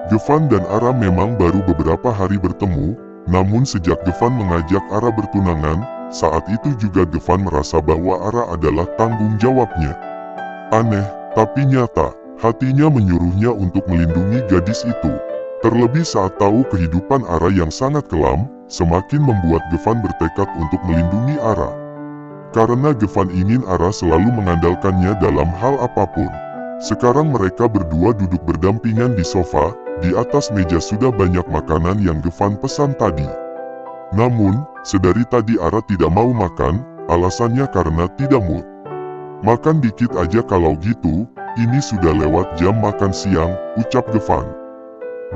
Gevan dan Ara memang baru beberapa hari bertemu, namun sejak Gevan mengajak Ara bertunangan, saat itu juga Gevan merasa bahwa Ara adalah tanggung jawabnya. Aneh, tapi nyata, hatinya menyuruhnya untuk melindungi gadis itu. Terlebih saat tahu kehidupan Ara yang sangat kelam, semakin membuat Gevan bertekad untuk melindungi Ara. Karena Gevan ingin Ara selalu mengandalkannya dalam hal apapun. Sekarang mereka berdua duduk berdampingan di sofa, di atas meja sudah banyak makanan yang Gevan pesan tadi. Namun, sedari tadi Ara tidak mau makan, alasannya karena tidak mood. Makan dikit aja kalau gitu, ini sudah lewat jam makan siang, ucap Gevan.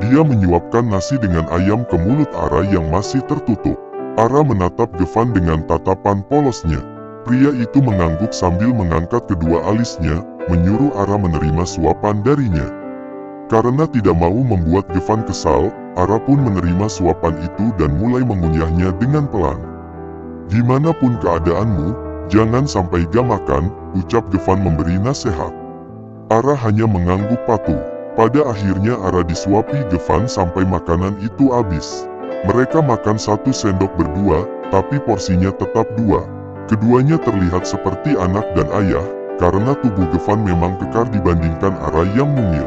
Dia menyuapkan nasi dengan ayam ke mulut Ara yang masih tertutup. Ara menatap Gevan dengan tatapan polosnya. Pria itu mengangguk sambil mengangkat kedua alisnya, menyuruh Ara menerima suapan darinya. Karena tidak mau membuat Gevan kesal, Ara pun menerima suapan itu dan mulai mengunyahnya dengan pelan. Gimana pun keadaanmu, jangan sampai gak makan, ucap Gevan memberi nasihat. Ara hanya mengangguk patuh. Pada akhirnya Ara disuapi Gevan sampai makanan itu habis. Mereka makan 1 sendok berdua, tapi porsinya tetap 2. Keduanya terlihat seperti anak dan ayah, karena tubuh Gevan memang kekar dibandingkan Ara yang mungil.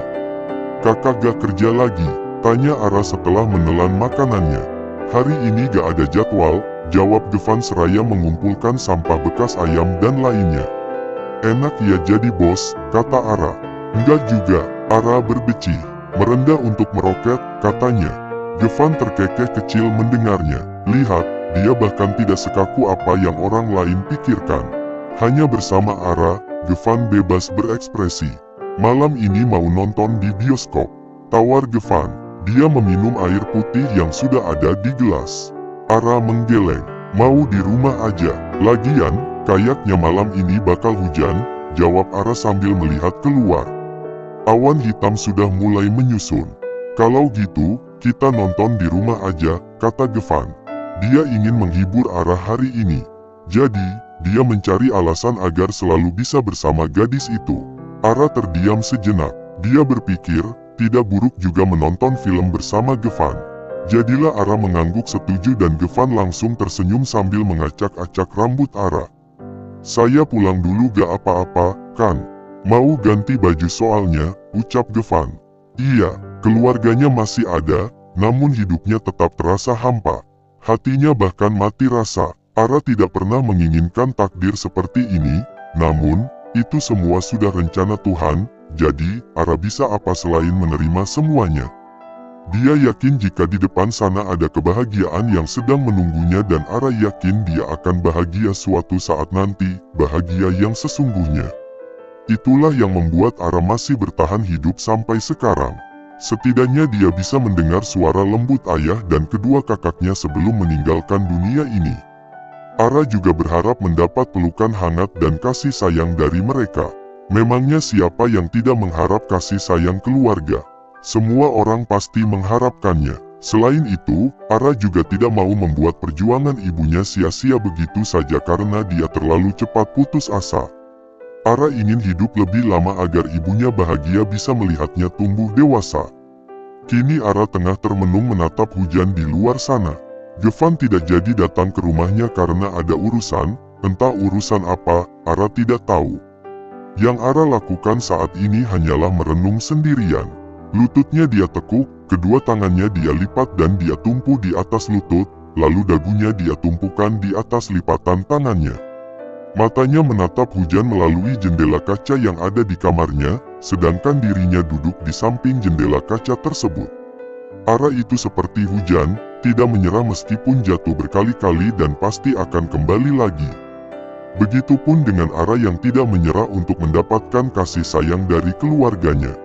Kakak gak kerja lagi? Tanya Ara setelah menelan makanannya. Hari ini gak ada jadwal, jawab Gevan seraya mengumpulkan sampah bekas ayam dan lainnya. Enak ya jadi bos, kata Ara. Enggak juga, Ara berbecih. Merendah untuk meroket, katanya. Gevan terkekeh kecil mendengarnya. Lihat, dia bahkan tidak sekaku apa yang orang lain pikirkan. Hanya bersama Ara, Gevan bebas berekspresi. Malam ini mau nonton di bioskop, tawar Gevan. Dia meminum air putih yang sudah ada di gelas. Ara menggeleng, mau di rumah aja. Lagian, kayaknya malam ini bakal hujan, jawab Ara sambil melihat keluar. Awan hitam sudah mulai menyusun. Kalau gitu, kita nonton di rumah aja, kata Gevan. Dia ingin menghibur Ara hari ini. Jadi, dia mencari alasan agar selalu bisa bersama gadis itu. Ara terdiam sejenak. Dia berpikir, tidak buruk juga menonton film bersama Gevan. Jadilah Ara mengangguk setuju dan Gevan langsung tersenyum sambil mengacak-acak rambut Ara. Saya pulang dulu gak apa-apa, kan? Mau ganti baju soalnya, ucap Gevan. Iya, keluarganya masih ada, namun hidupnya tetap terasa hampa. Hatinya bahkan mati rasa. Ara tidak pernah menginginkan takdir seperti ini, namun, itu semua sudah rencana Tuhan, jadi Ara bisa apa selain menerima semuanya. Dia yakin jika di depan sana ada kebahagiaan yang sedang menunggunya dan Ara yakin dia akan bahagia suatu saat nanti, bahagia yang sesungguhnya. Itulah yang membuat Ara masih bertahan hidup sampai sekarang. Setidaknya dia bisa mendengar suara lembut ayah dan kedua kakaknya sebelum meninggalkan dunia ini. Ara juga berharap mendapat pelukan hangat dan kasih sayang dari mereka. Memangnya siapa yang tidak mengharap kasih sayang keluarga? Semua orang pasti mengharapkannya. Selain itu, Ara juga tidak mau membuat perjuangan ibunya sia-sia begitu saja karena dia terlalu cepat putus asa. Ara ingin hidup lebih lama agar ibunya bahagia bisa melihatnya tumbuh dewasa. Kini Ara tengah termenung menatap hujan di luar sana. Gevan tidak jadi datang ke rumahnya karena ada urusan, entah urusan apa, Ara tidak tahu. Yang Ara lakukan saat ini hanyalah merenung sendirian. Lututnya dia tekuk, kedua tangannya dia lipat dan dia tumpu di atas lutut, lalu dagunya dia tumpukan di atas lipatan tangannya. Matanya menatap hujan melalui jendela kaca yang ada di kamarnya, sedangkan dirinya duduk di samping jendela kaca tersebut. Ara itu seperti hujan, tidak menyerah meskipun jatuh berkali-kali dan pasti akan kembali lagi. Begitupun dengan Ara yang tidak menyerah untuk mendapatkan kasih sayang dari keluarganya.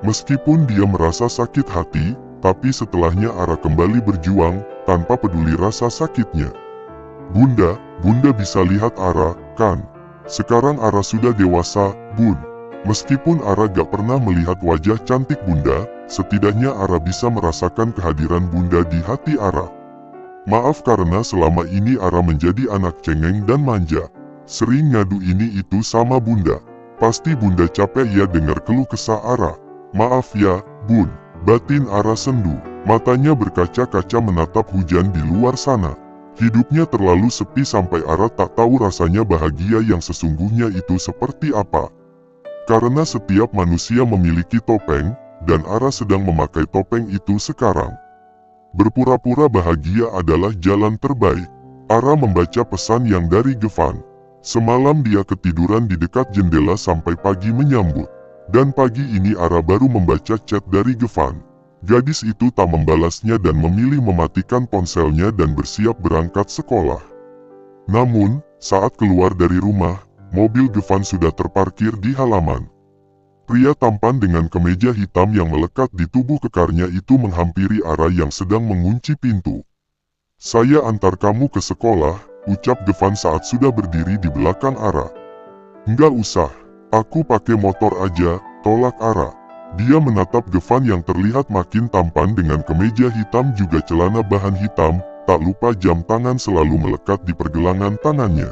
Meskipun dia merasa sakit hati, tapi setelahnya Ara kembali berjuang, tanpa peduli rasa sakitnya. Bunda bisa lihat Ara, kan? Sekarang Ara sudah dewasa, Bun. Meskipun Ara gak pernah melihat wajah cantik Bunda, setidaknya Ara bisa merasakan kehadiran Bunda di hati Ara. Maaf karena selama ini Ara menjadi anak cengeng dan manja. Sering ngadu ini itu sama Bunda. Pasti Bunda capek ya dengar keluh kesah Ara. Maaf ya, Bun. Batin Ara sendu, matanya berkaca-kaca menatap hujan di luar sana. Hidupnya terlalu sepi sampai Ara tak tahu rasanya bahagia yang sesungguhnya itu seperti apa. Karena setiap manusia memiliki topeng, dan Ara sedang memakai topeng itu sekarang. Berpura-pura bahagia adalah jalan terbaik. Ara membaca pesan yang dari Gevan. Semalam dia ketiduran di dekat jendela sampai pagi menyambut. Dan pagi ini Ara baru membaca chat dari Gevan. Gadis itu tak membalasnya dan memilih mematikan ponselnya dan bersiap berangkat sekolah. Namun, saat keluar dari rumah, mobil Gevan sudah terparkir di halaman. Pria tampan dengan kemeja hitam yang melekat di tubuh kekarnya itu menghampiri Ara yang sedang mengunci pintu. "Saya antar kamu ke sekolah," ucap Gevan saat sudah berdiri di belakang Ara. "Nggak usah, aku pakai motor aja," tolak Ara. Dia menatap Gevan yang terlihat makin tampan dengan kemeja hitam juga celana bahan hitam, tak lupa jam tangan selalu melekat di pergelangan tangannya.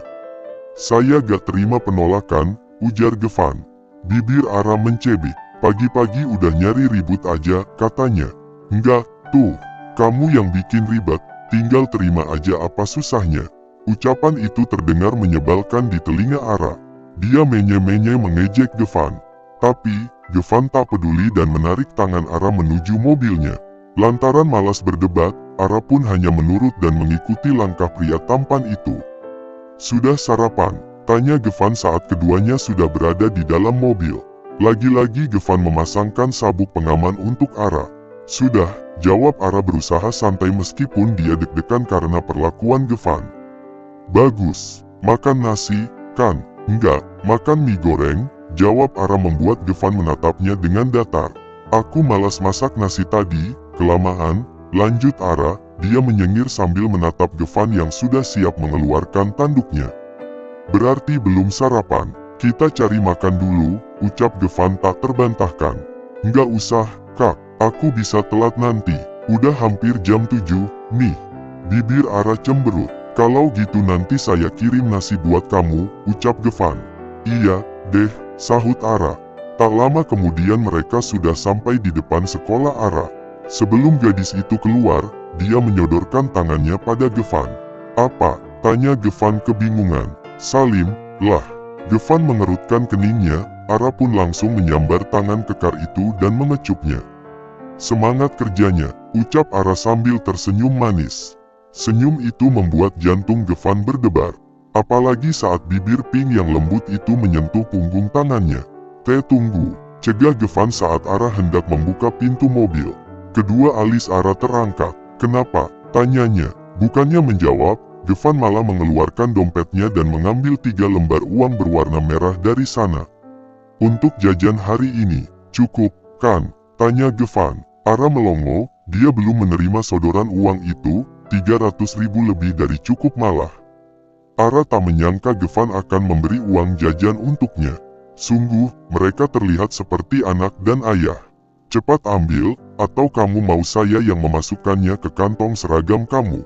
"Saya gak terima penolakan," ujar Gevan. Bibir Ara mencebik. "Pagi-pagi udah nyari ribut aja," katanya. "Enggak, tuh, kamu yang bikin ribet, tinggal terima aja apa susahnya." Ucapan itu terdengar menyebalkan di telinga Ara. Dia menye-menye mengejek Gevan. Tapi, Gevan tak peduli dan menarik tangan Ara menuju mobilnya. Lantaran malas berdebat, Ara pun hanya menurut dan mengikuti langkah pria tampan itu. "Sudah sarapan?" tanya Gevan saat keduanya sudah berada di dalam mobil. Lagi-lagi Gevan memasangkan sabuk pengaman untuk Ara. "Sudah," jawab Ara berusaha santai meskipun dia deg-degan karena perlakuan Gevan. "Bagus, makan nasi, kan?" "Enggak, makan mie goreng," jawab Ara membuat Gevan menatapnya dengan datar. "Aku malas masak nasi tadi, kelamaan," lanjut Ara. Dia menyengir sambil menatap Gevan yang sudah siap mengeluarkan tanduknya. "Berarti belum sarapan, kita cari makan dulu," ucap Gevan tak terbantahkan. "Nggak usah, Kak, aku bisa telat nanti, udah hampir jam 7, nih." Bibir Ara cemberut. "Kalau gitu nanti saya kirim nasi buat kamu," ucap Gevan. "Iya, deh," sahut Ara. Tak lama kemudian mereka sudah sampai di depan sekolah Ara. Sebelum gadis itu keluar, dia menyodorkan tangannya pada Gevan. "Apa?" tanya Gevan kebingungan. "Salim, lah." Gevan mengerutkan keningnya. Ara pun langsung menyambar tangan kekar itu dan mengecupnya. "Semangat kerjanya," ucap Ara sambil tersenyum manis. Senyum itu membuat jantung Gevan berdebar. Apalagi saat bibir pink yang lembut itu menyentuh punggung tangannya. Tunggu," cegah Gevan saat Ara hendak membuka pintu mobil. Kedua alis Ara terangkat. "Kenapa?" tanyanya. Bukannya menjawab, Gevan malah mengeluarkan dompetnya dan mengambil 3 lembar uang berwarna merah dari sana. "Untuk jajan hari ini, cukup, kan?" tanya Gevan. Ara melongo, dia belum menerima sodoran uang itu, 300.000 lebih dari cukup malah. Ara tak menyangka Gevan akan memberi uang jajan untuknya. Sungguh, mereka terlihat seperti anak dan ayah. "Cepat ambil, atau kamu mau saya yang memasukkannya ke kantong seragam kamu?"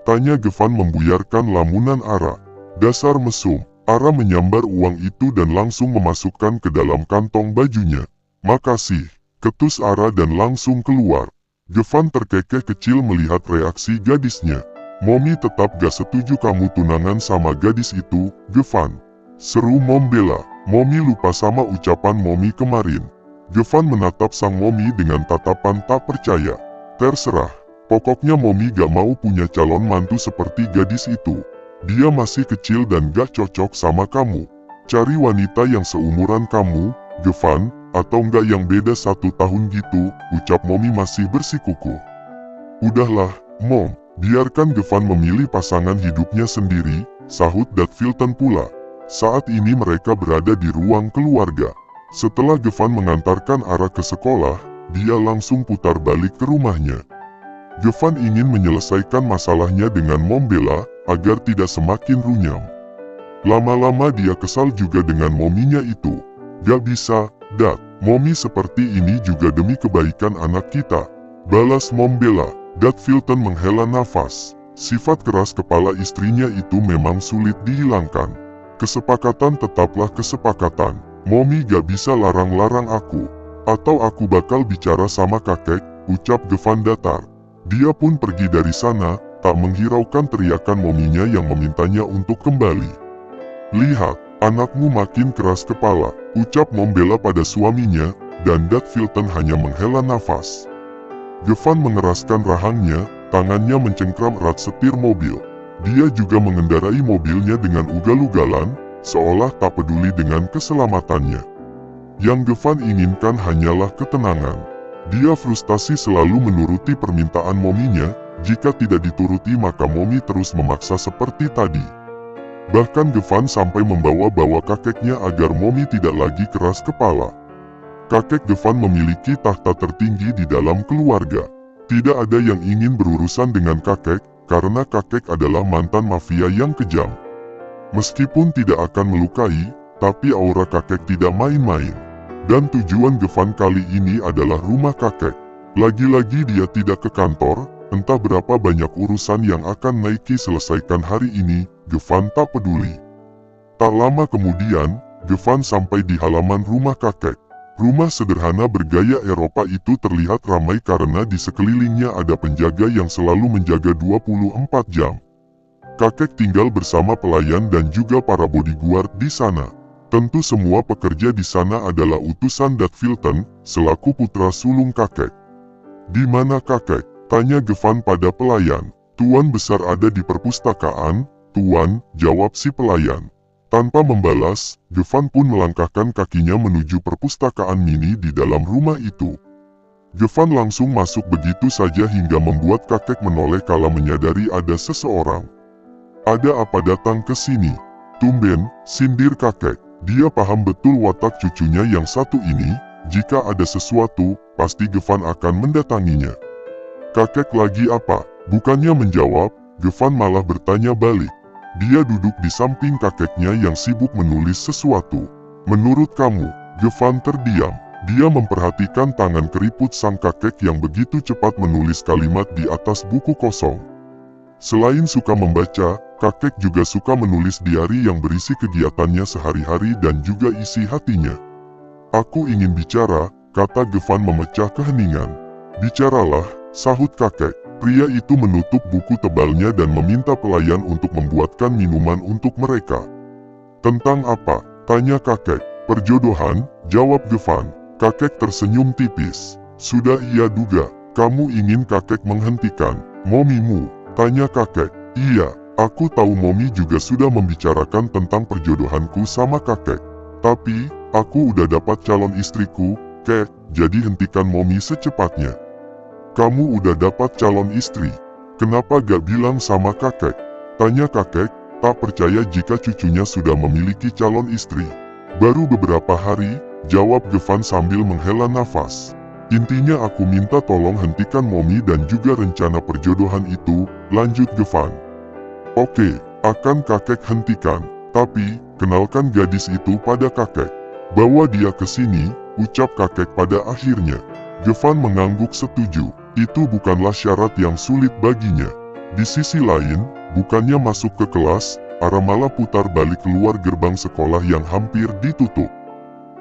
tanya Gevan membuyarkan lamunan Ara. "Dasar mesum." Ara menyambar uang itu dan langsung memasukkan ke dalam kantong bajunya. "Makasih," ketus Ara dan langsung keluar. Gevan terkekeh kecil melihat reaksi gadisnya. "Momi tetap gak setuju kamu tunangan sama gadis itu, Gevan," seru Mom Bella. "Momi lupa sama ucapan Momi kemarin." Gevan menatap sang Momi dengan tatapan tak percaya. "Terserah. Pokoknya Momi gak mau punya calon mantu seperti gadis itu. Dia masih kecil dan gak cocok sama kamu. Cari wanita yang seumuran kamu, Gevan, atau enggak yang beda 1 tahun gitu," ucap Momi masih bersikukuh. "Udahlah, Mom, biarkan Gevan memilih pasangan hidupnya sendiri," sahut Datfilton pula. Saat ini mereka berada di ruang keluarga. Setelah Gevan mengantarkan Ara ke sekolah, dia langsung putar balik ke rumahnya. Gevan ingin menyelesaikan masalahnya dengan Mom Bella, agar tidak semakin runyam. Lama-lama dia kesal juga dengan mominya itu. "Gak bisa, Dad, Momi seperti ini juga demi kebaikan anak kita," balas Mom Bella. Datfilton menghela nafas. Sifat keras kepala istrinya itu memang sulit dihilangkan. "Kesepakatan tetaplah kesepakatan. Momi gak bisa larang-larang aku. Atau aku bakal bicara sama kakek, ucap Gevan datar. Dia pun pergi dari sana, tak menghiraukan teriakan mominya yang memintanya untuk kembali. Lihat, anakmu makin keras kepala, ucap Mom Bella pada suaminya, dan Dad Filton hanya menghela nafas. Gevan mengeraskan rahangnya, tangannya mencengkram erat setir mobil. Dia juga mengendarai mobilnya dengan ugal-ugalan, seolah tak peduli dengan keselamatannya. Yang Gevan inginkan hanyalah ketenangan. Dia frustasi selalu menuruti permintaan mominya, jika tidak dituruti maka momi terus memaksa seperti tadi. Bahkan Gevan sampai membawa-bawa kakeknya agar momi tidak lagi keras kepala. Kakek Gevan memiliki tahta tertinggi di dalam keluarga. Tidak ada yang ingin berurusan dengan kakek, karena kakek adalah mantan mafia yang kejam. Meskipun tidak akan melukai, tapi aura kakek tidak main-main. Dan tujuan Gevan kali ini adalah rumah kakek. Lagi-lagi dia tidak ke kantor, entah berapa banyak urusan yang akan Nike selesaikan hari ini, Gevan tak peduli. Tak lama kemudian, Gevan sampai di halaman rumah kakek. Rumah sederhana bergaya Eropa itu terlihat ramai karena di sekelilingnya ada penjaga yang selalu menjaga 24 jam. Kakek tinggal bersama pelayan dan juga para bodyguard di sana. Tentu semua pekerja di sana adalah utusan Dad Filton, selaku putra sulung kakek. "Di mana kakek?" tanya Gevan pada pelayan. "Tuan besar ada di perpustakaan, Tuan," jawab si pelayan. Tanpa membalas, Gevan pun melangkahkan kakinya menuju perpustakaan mini di dalam rumah itu. Gevan langsung masuk begitu saja hingga membuat kakek menoleh kala menyadari ada seseorang. "Ada apa datang ke sini?" "Tumben," sindir kakek. Dia paham betul watak cucunya yang satu ini, jika ada sesuatu, pasti Gevan akan mendatanginya. "Kakek lagi apa?" Bukannya menjawab, Gevan malah bertanya balik. Dia duduk di samping kakeknya yang sibuk menulis sesuatu. "Menurut kamu?" Gevan terdiam. Dia memperhatikan tangan keriput sang kakek yang begitu cepat menulis kalimat di atas buku kosong. Selain suka membaca, kakek juga suka menulis diari yang berisi kegiatannya sehari-hari dan juga isi hatinya. "Aku ingin bicara," kata Gevan memecah keheningan. "Bicaralah," sahut kakek. Pria itu menutup buku tebalnya dan meminta pelayan untuk membuatkan minuman untuk mereka. "Tentang apa?" tanya kakek. "Perjodohan," jawab Gevan. Kakek tersenyum tipis. "Sudah ia duga, kamu ingin kakek menghentikan momimu?" tanya kakek. "Iya, aku tahu momi juga sudah membicarakan tentang perjodohanku sama kakek. Tapi, aku udah dapat calon istriku, kek, jadi hentikan momi secepatnya." "Kamu udah dapat calon istri? Kenapa gak bilang sama kakek?" tanya kakek, tak percaya jika cucunya sudah memiliki calon istri. "Baru beberapa hari," jawab Gevan sambil menghela nafas. "Intinya aku minta tolong hentikan momi dan juga rencana perjodohan itu," lanjut Gevan. "Oke, akan kakek hentikan. Tapi, kenalkan gadis itu pada kakek. Bawa dia ke sini," ucap kakek pada akhirnya. Gevan mengangguk setuju. Itu bukanlah syarat yang sulit baginya. Di sisi lain, bukannya masuk ke kelas, Ara malah putar balik keluar gerbang sekolah yang hampir ditutup.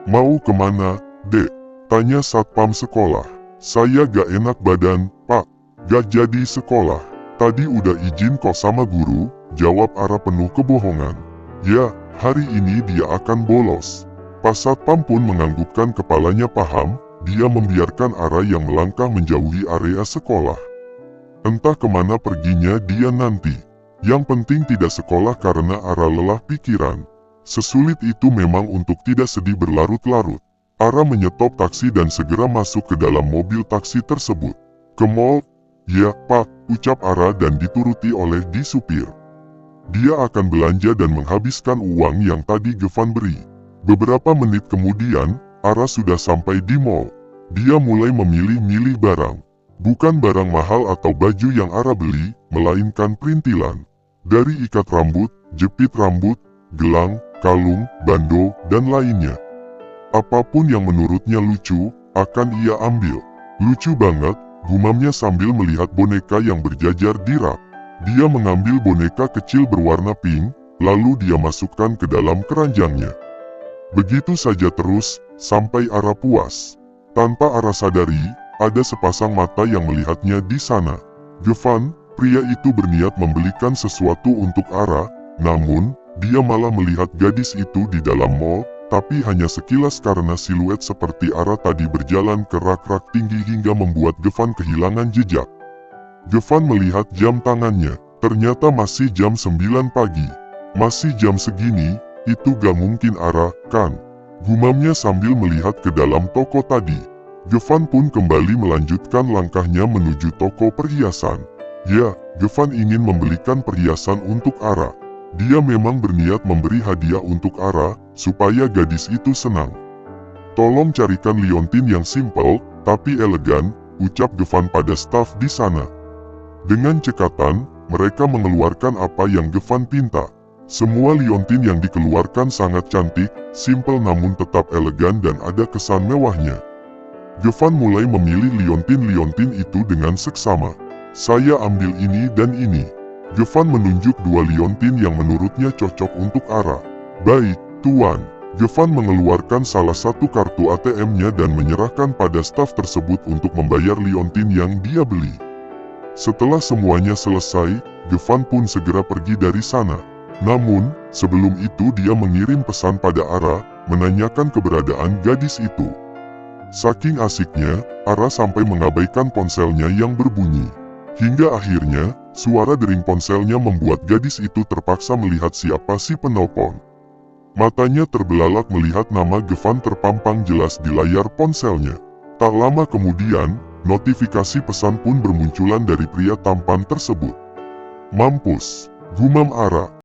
"Mau kemana, Dek?" tanya satpam sekolah. "Saya gak enak badan, Pak. Gak jadi sekolah. Tadi udah izin kok sama guru," jawab Ara penuh kebohongan. "Ya, hari ini dia akan bolos." Pas satpam pun menganggukkan kepalanya paham, dia membiarkan Ara yang melangkah menjauhi area sekolah. Entah kemana perginya dia nanti. Yang penting tidak sekolah karena Ara lelah pikiran. Sesulit itu memang untuk tidak sedih berlarut-larut. Ara menyetop taksi dan segera masuk ke dalam mobil taksi tersebut. "Ke mall?" "Ya, Pak," ucap Ara dan dituruti oleh di supir. Dia akan belanja dan menghabiskan uang yang tadi Gevan beri. Beberapa menit kemudian, Ara sudah sampai di mall. Dia mulai memilih-milih barang. Bukan barang mahal atau baju yang Ara beli, melainkan perintilan. Dari ikat rambut, jepit rambut, gelang, kalung, bando, dan lainnya. Apapun yang menurutnya lucu, akan ia ambil. "Lucu banget," gumamnya sambil melihat boneka yang berjajar di rak. Dia mengambil boneka kecil berwarna pink, lalu dia masukkan ke dalam keranjangnya. Begitu saja terus, sampai Ara puas. Tanpa Ara sadari, ada sepasang mata yang melihatnya di sana. Gevan, pria itu berniat membelikan sesuatu untuk Ara, namun, dia malah melihat gadis itu di dalam mall, tapi hanya sekilas karena siluet seperti Ara tadi berjalan ke rak-rak tinggi hingga membuat Gevan kehilangan jejak. Gevan melihat jam tangannya, ternyata masih jam 9 pagi. Masih jam segini, itu gak mungkin Ara, kan? Gumamnya sambil melihat ke dalam toko tadi. Gevan pun kembali melanjutkan langkahnya menuju toko perhiasan. Ya, Gevan ingin membelikan perhiasan untuk Ara. Dia memang berniat memberi hadiah untuk Ara, supaya gadis itu senang. Tolong carikan liontin yang simple, tapi elegan, ucap Gevan pada staf di sana. Dengan cekatan, mereka mengeluarkan apa yang Gevan pinta. Semua liontin yang dikeluarkan sangat cantik, simple namun tetap elegan dan ada kesan mewahnya. Gevan mulai memilih liontin-liontin itu dengan seksama. Saya ambil ini dan ini. Gevan menunjuk dua liontin yang menurutnya cocok untuk Ara. Baik, Tuan. Gevan mengeluarkan salah satu kartu ATM-nya dan menyerahkan pada staf tersebut untuk membayar liontin yang dia beli. Setelah semuanya selesai, Gevan pun segera pergi dari sana. Namun, sebelum itu dia mengirim pesan pada Ara, menanyakan keberadaan gadis itu. Saking asiknya, Ara sampai mengabaikan ponselnya yang berbunyi. Hingga akhirnya, suara dering ponselnya membuat gadis itu terpaksa melihat siapa si penelpon. Matanya terbelalak melihat nama Gevan terpampang jelas di layar ponselnya. Tak lama kemudian, notifikasi pesan pun bermunculan dari pria tampan tersebut. Mampus, gumam Ara.